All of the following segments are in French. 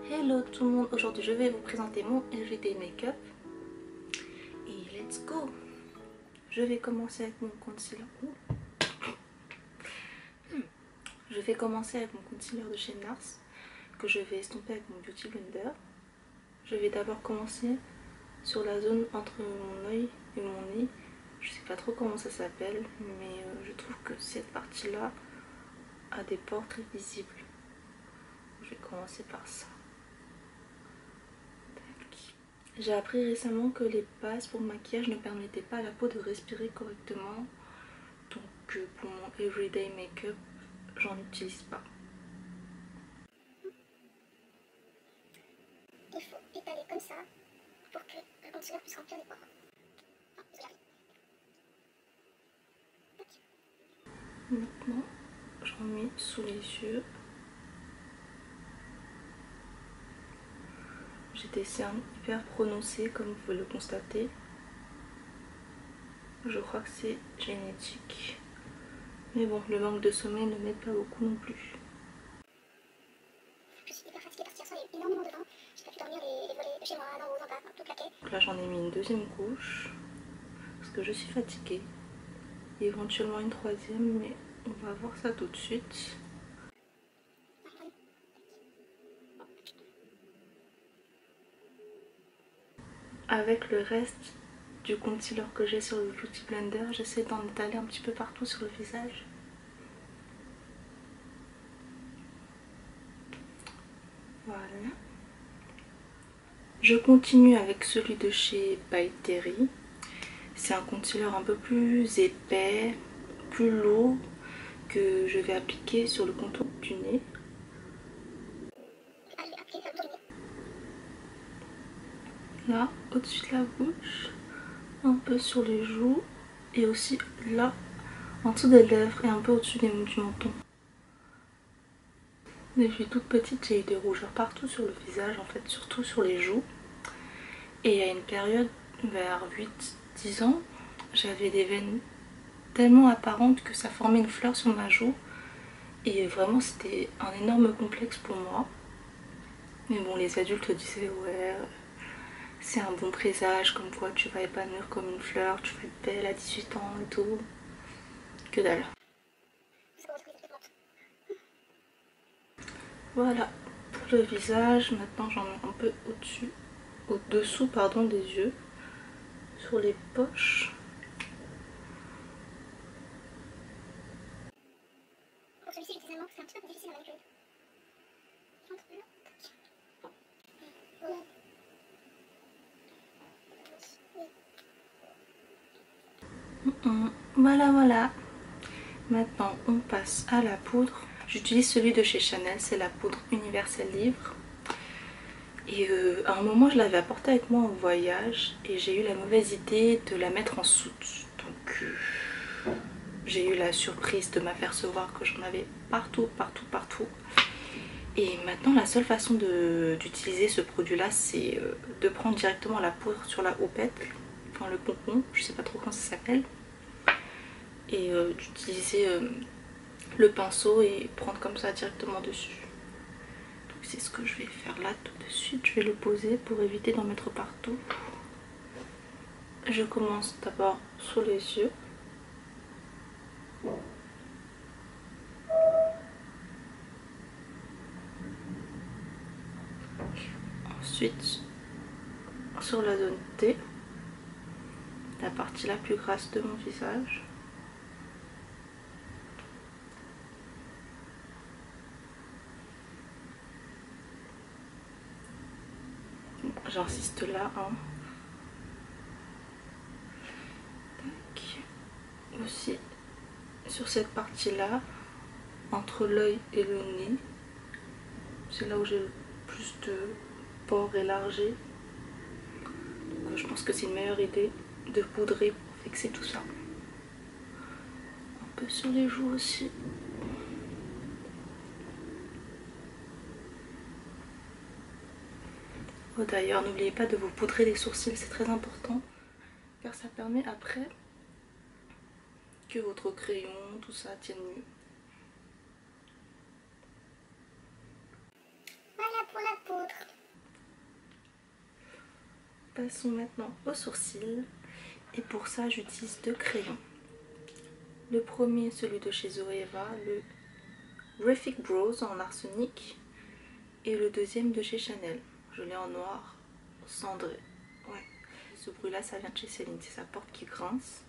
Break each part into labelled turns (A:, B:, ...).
A: Hello tout le monde, aujourd'hui je vais vous présenter mon everyday make-up et let's go. Je vais commencer avec mon concealer. Je vais commencer avec mon concealer de chez NARS que je vais estomper avec mon Beauty Blender. Je vais d'abord commencer sur la zone entre mon œil et mon nez. Je sais pas trop comment ça s'appelle, mais je trouve que cette partie là a des pores très visibles. Je vais commencer par ça. J'ai appris récemment que les bases pour le maquillage ne permettaient pas à la peau de respirer correctement. Donc pour mon everyday make-up, j'en utilise pas.
B: Il faut étaler comme ça pour que le concealer puisse remplir les pores.
A: Maintenant, j'en mets sous les yeux. J'ai des cernes hyper prononcées comme vous pouvez le constater. Je crois que c'est génétique. Mais bon, le manque de sommeil ne m'aide pas beaucoup non plus.
B: Je suis hyper fatiguée parce qu'hier soir il y a eu énormément de vent. J'ai pas pu dormir les volets de chez moi, d'en haut, en bas, tout claqué.
A: Donc là j'en ai mis une deuxième couche parce que je suis fatiguée. Et éventuellement une troisième, mais on va voir ça tout de suite. Avec le reste du concealer que j'ai sur le Beauty Blender, j'essaie d'en étaler un petit peu partout sur le visage. Voilà. Je continue avec celui de chez By Terry. C'est un concealer un peu plus épais, plus lourd, que je vais appliquer sur le contour du nez. Là, au-dessus de la bouche, un peu sur les joues et aussi là, en dessous des lèvres et un peu au-dessus du menton. Depuis toute petite, j'ai eu des rougeurs partout sur le visage, en fait, surtout sur les joues. Et à une période, vers 8-10 ans, j'avais des veines tellement apparentes que ça formait une fleur sur ma joue. Et vraiment, c'était un énorme complexe pour moi. Mais bon, les adultes disaient, ouais, c'est un bon présage, comme quoi tu vas épanouir comme une fleur, tu vas être belle à 18 ans et tout. Que dalle. Voilà, pour le visage, maintenant j'en mets un peu au-dessous pardon, des yeux, sur les poches.
B: Pour celui-ci, j'ai des amants, c'est un petit peu difficile avec lui.
A: Voilà, voilà. Maintenant, on passe à la poudre. J'utilise celui de chez Chanel, c'est la poudre Universelle Livre. Et à un moment, je l'avais apportée avec moi en voyage et j'ai eu la mauvaise idée de la mettre en soude. Donc, j'ai eu la surprise de m'apercevoir que j'en avais partout, partout, partout. Et maintenant, la seule façon d'utiliser ce produit-là, c'est de prendre directement la poudre sur la houppette, enfin le pompon, je sais pas trop comment ça s'appelle, et d'utiliser le pinceau et prendre comme ça directement dessus. Donc c'est ce que je vais faire là tout de suite. Je vais le poser pour éviter d'en mettre partout. Je commence d'abord sous les yeux. Ensuite sur la zone T, la partie la plus grasse de mon visage. J'insiste là, hein. Tac. Aussi sur cette partie là, entre l'œil et le nez, c'est là où j'ai le plus de pores élargis. Donc je pense que c'est une meilleure idée de poudrer pour fixer tout ça. Un peu sur les joues aussi. Oh, d'ailleurs, n'oubliez pas de vous poudrer les sourcils, c'est très important, car ça permet après que votre crayon, tout ça tienne mieux.
B: Voilà pour la poudre.
A: Passons maintenant aux sourcils. Et pour ça, j'utilise deux crayons. Le premier, celui de chez Zoeva, le Graphic Bros en arsenic. Et le deuxième de chez Chanel. Je l'ai en noir cendré. Ouais. Ce bruit là, ça vient de chez Céline. C'est sa porte qui grince.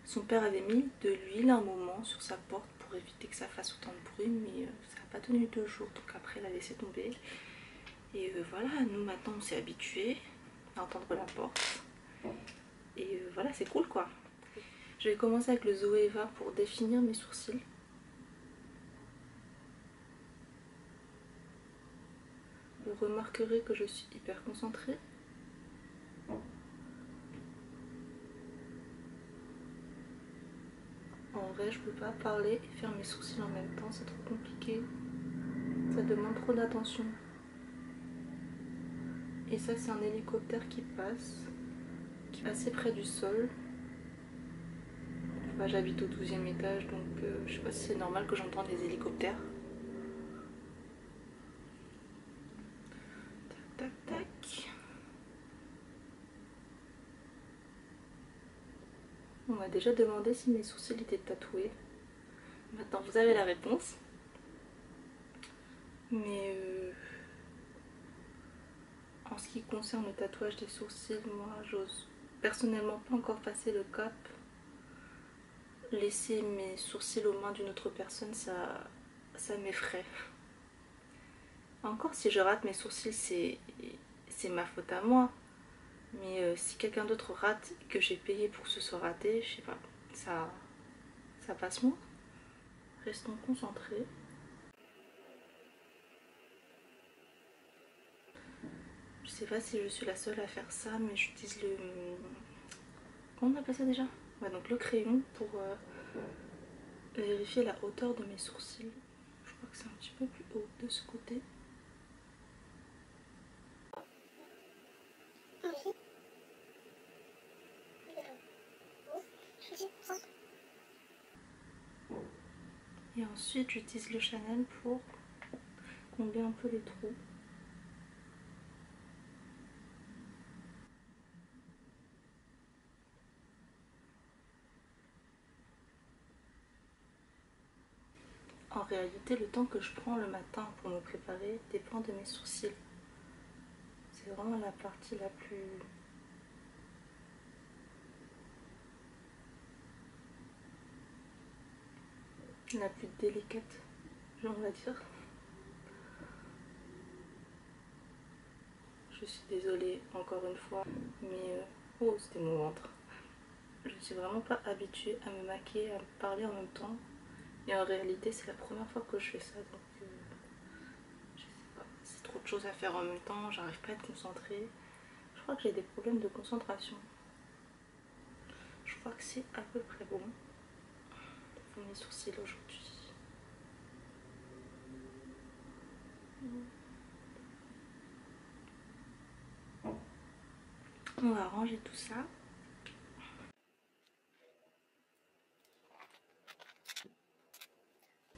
A: Son père avait mis de l'huile un moment sur sa porte pour éviter que ça fasse autant de bruit, mais ça n'a pas tenu 2 jours, donc après elle a laissé tomber. Et voilà, nous maintenant on s'est habitués à entendre la porte. Et voilà, c'est cool quoi. Je vais commencer avec le Zoeva pour définir mes sourcils. Vous remarquerez que je suis hyper concentrée. En vrai, je peux pas parler et faire mes sourcils en même temps, c'est trop compliqué. Ça demande trop d'attention. Et ça, c'est un hélicoptère qui passe, qui est assez près du sol. Enfin, j'habite au 12e étage, donc je sais pas si c'est normal que j'entende les hélicoptères. Tac, tac, tac. On m'a déjà demandé si mes sourcils étaient tatoués. Maintenant, vous avez la réponse. Mais en ce qui concerne le tatouage des sourcils, moi, j'ose personnellement pas encore passer le cap. Laisser mes sourcils aux mains d'une autre personne, ça m'effraie. Encore si je rate mes sourcils, c'est ma faute à moi. Mais si quelqu'un d'autre rate et que j'ai payé pour que ce soit raté, je sais pas, ça passe moins. Restons concentrés. Je sais pas si je suis la seule à faire ça, mais j'utilise le... Comment on appelle ça déjà? Ouais, donc le crayon pour vérifier la hauteur de mes sourcils. Je crois que c'est un petit peu plus haut de ce côté. Et ensuite j'utilise le Chanel pour combler un peu les trous. En réalité, le temps que je prends le matin pour me préparer dépend de mes sourcils. C'est vraiment la partie la plus délicate, on va dire. Je suis désolée encore une fois, mais oh, c'était mon ventre. Je ne suis vraiment pas habituée à me maquiller, à me parler en même temps. Et en réalité, c'est la première fois que je fais ça, donc je sais pas. C'est trop de choses à faire en même temps, j'arrive pas à être concentrée. Je crois que j'ai des problèmes de concentration. Je crois que c'est à peu près bon pour mes sourcils aujourd'hui. On va ranger tout ça.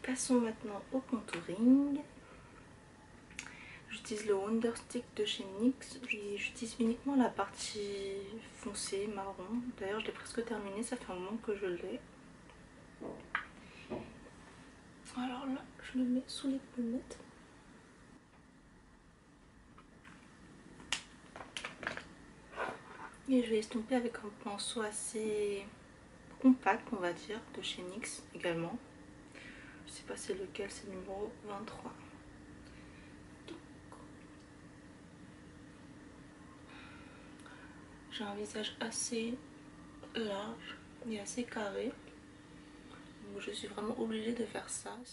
A: Passons maintenant au contouring. J'utilise le Wonder Stick de chez NYX. J'utilise uniquement la partie foncée, marron. D'ailleurs, je l'ai presque terminé, ça fait un moment que je l'ai. Alors là, je le mets sous les pommettes. Et je vais estomper avec un pinceau assez compact, on va dire, de chez NYX également. Je sais pas c'est lequel, c'est le numéro 23. J'ai un visage assez large et assez carré. Donc je suis vraiment obligée de faire ça. En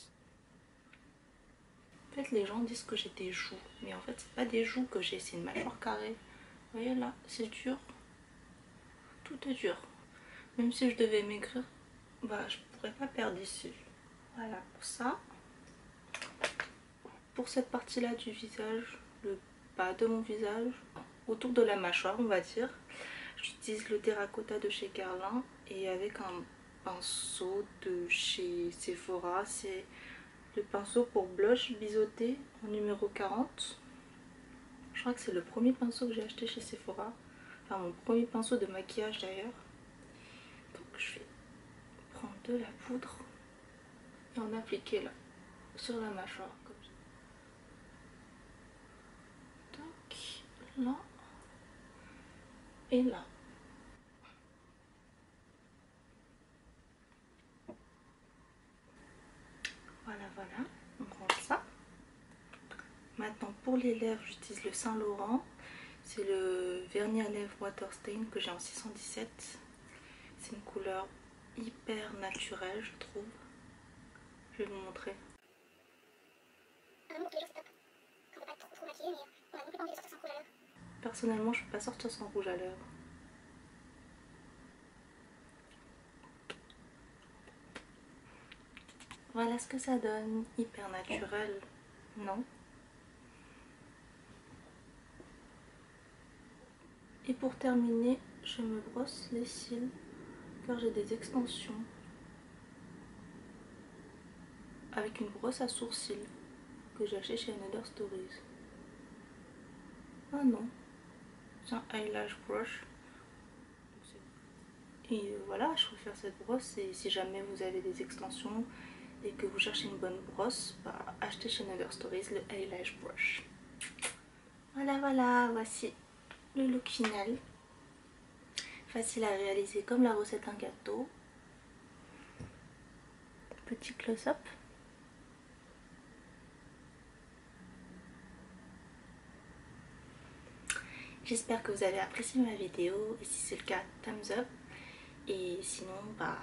A: fait, les gens disent que j'ai des joues. Mais en fait, c'est pas des joues que j'ai, c'est une mâchoire carrée. Vous voyez là, c'est dur. Tout est dur. Même si je devais maigrir, bah je pourrais pas perdre ici. Voilà pour ça. Pour cette partie-là du visage, le bas de mon visage, autour de la mâchoire on va dire, j'utilise le terracotta de chez Guerlain et avec un pinceau de chez Sephora, c'est le pinceau pour blush biseauté en numéro 40. Je crois que c'est le premier pinceau que j'ai acheté chez Sephora. Enfin mon premier pinceau de maquillage d'ailleurs. Donc je vais prendre de la poudre et en appliquer là, sur la mâchoire comme ça. Tac, là et là. Voilà, voilà, on range ça. Maintenant pour les lèvres, j'utilise le Saint Laurent. C'est le vernis à lèvres Water Stain que j'ai en 617. C'est une couleur hyper naturelle, je trouve. Je vais vous montrer.
B: Un amour tous les jours, c'est top. Quand on va pas être trop maquillé, mais on a non plus pas envie de sortir sans rouge à lèvres.
A: Personnellement, je ne peux pas sortir sans rouge à lèvres. Voilà ce que ça donne, hyper naturel, non? Et pour terminer, je me brosse les cils car j'ai des extensions avec une brosse à sourcils que j'ai acheté chez Another Stories. Ah non, c'est un eyelash brush. Et voilà, je préfère cette brosse et si jamais vous avez des extensions et que vous cherchez une bonne brosse, bah, achetez chez Another Stories le eyelash brush. Voilà, voilà, voici le look final. Facile à réaliser comme la recette d'un gâteau. Petit close-up. J'espère que vous avez apprécié ma vidéo et si c'est le cas, thumbs up. Et sinon, bah,